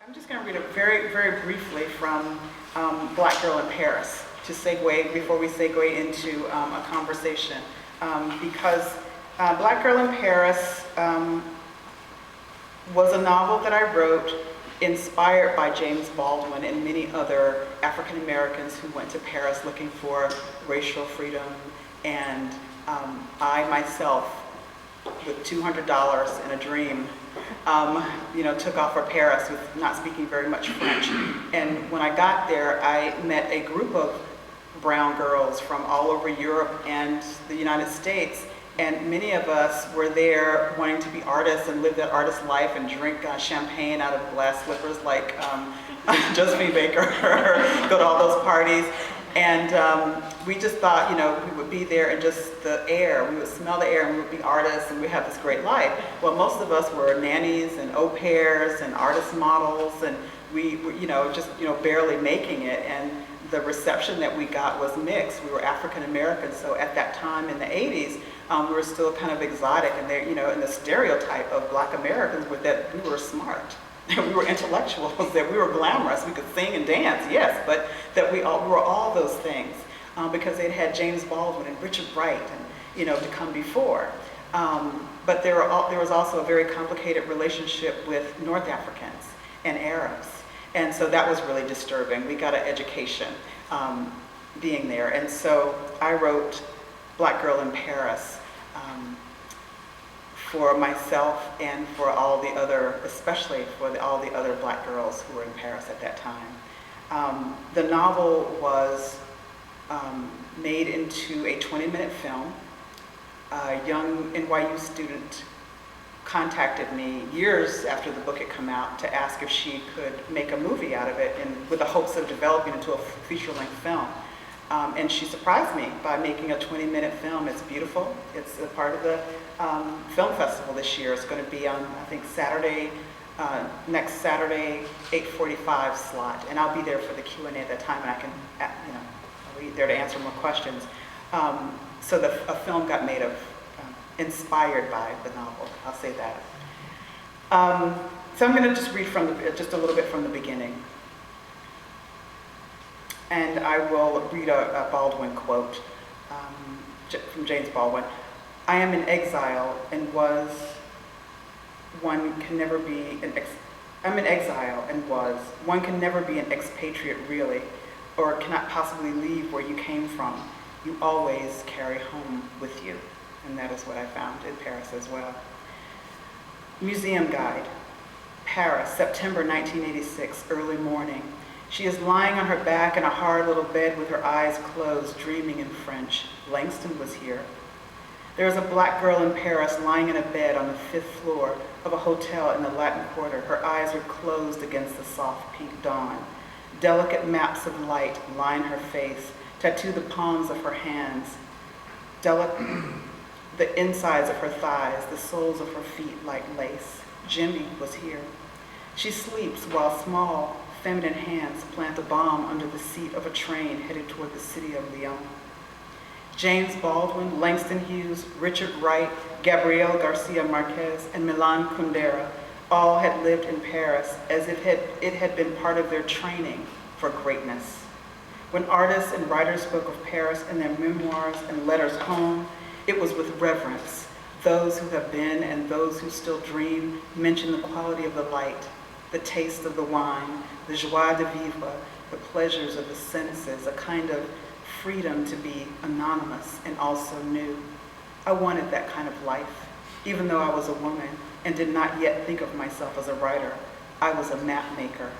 I'm just going to read it very, very briefly from Black Girl in Paris to segue, before we segue into a conversation. Because Black Girl in Paris was a novel that I wrote inspired by James Baldwin and many other African Americans who went to Paris looking for racial freedom. And I myself, with $200 and a dream, took off for Paris with not speaking very much French. And when I got there, I met a group of brown girls from all over Europe and the United States. And many of us were there wanting to be artists and live that artist life and drink champagne out of glass slippers like Josephine Baker, or go to all those parties. And we just thought, we would be there and just the air, we would smell the air and we would be artists and we'd have this great life. Well, most of us were nannies and au pairs and artist models, and we were, just barely making it. And the reception that we got was mixed. We were African Americans, so at that time in the 80s, we were still kind of exotic, and there, and the stereotype of Black Americans was that we were smart, that we were intellectuals, that we were glamorous, we could sing and dance, yes, but that we were all those things because they'd had James Baldwin and Richard Wright, and to come before. But there was also a very complicated relationship with North Africans and Arabs, and so that was really disturbing. We got an education being there, and so I wrote Black Girl in Paris for myself and for all the other, especially for all the other Black girls who were in Paris at that time. The novel was made into a 20-minute film. A young NYU student contacted me years after the book had come out to ask if she could make a movie out of it, and with the hopes of developing into a feature-length film. And she surprised me by making a 20-minute film. It's beautiful. It's a part of the film festival this year. It's going to be on, I think, next Saturday, 8:45 slot. And I'll be there for the Q&A at that time, and I can, I'll be there to answer more questions. So a film got made inspired by the novel. I'll say that. So I'm going to just read just a little bit from the beginning. And I will read a Baldwin quote from James Baldwin. I am in exile and was, one can never be I'm in exile and was, one can never be an expatriate really, or cannot possibly leave where you came from. You always carry home with you. And that is what I found in Paris as well. Museum guide, Paris, September 1986, early morning. She is lying on her back in a hard little bed with her eyes closed, dreaming in French. Langston was here. There is a Black girl in Paris lying in a bed on the 5th floor of a hotel in the Latin Quarter. Her eyes are closed against the soft pink dawn. Delicate maps of light line her face, tattoo the palms of her hands, the insides of her thighs, the soles of her feet like lace. Jimmy was here. She sleeps while small, feminine hands plant a bomb under the seat of a train headed toward the city of Lyon. James Baldwin, Langston Hughes, Richard Wright, Gabriel Garcia Marquez, and Milan Kundera all had lived in Paris as if it had been part of their training for greatness. When artists and writers spoke of Paris in their memoirs and letters home, it was with reverence. Those who have been and those who still dream mention the quality of the light, the taste of the wine, the joie de vivre, the pleasures of the senses, a kind of freedom to be anonymous and also new. I wanted that kind of life, even though I was a woman and did not yet think of myself as a writer. I was a map maker.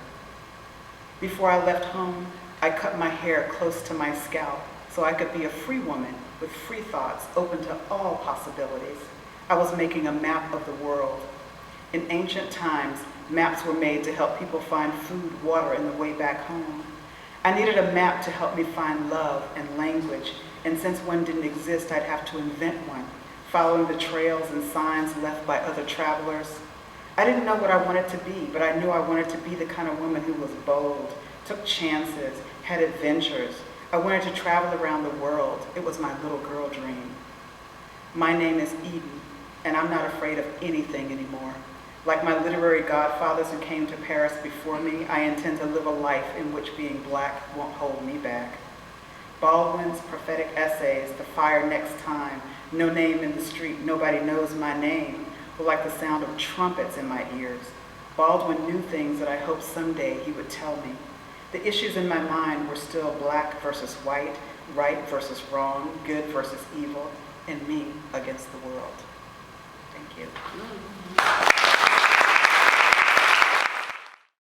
Before I left home, I cut my hair close to my scalp so I could be a free woman with free thoughts open to all possibilities. I was making a map of the world. In ancient times, maps were made to help people find food, water, and the way back home. I needed a map to help me find love and language, and since one didn't exist, I'd have to invent one, following the trails and signs left by other travelers. I didn't know what I wanted to be, but I knew I wanted to be the kind of woman who was bold, took chances, had adventures. I wanted to travel around the world. It was my little girl dream. My name is Eden, and I'm not afraid of anything anymore. Like my literary godfathers who came to Paris before me, I intend to live a life in which being Black won't hold me back. Baldwin's prophetic essays, The Fire Next Time, No Name in the Street, Nobody Knows My Name, were like the sound of trumpets in my ears. Baldwin knew things that I hoped someday he would tell me. The issues in my mind were still Black versus white, right versus wrong, good versus evil, and me against the world. Thank you.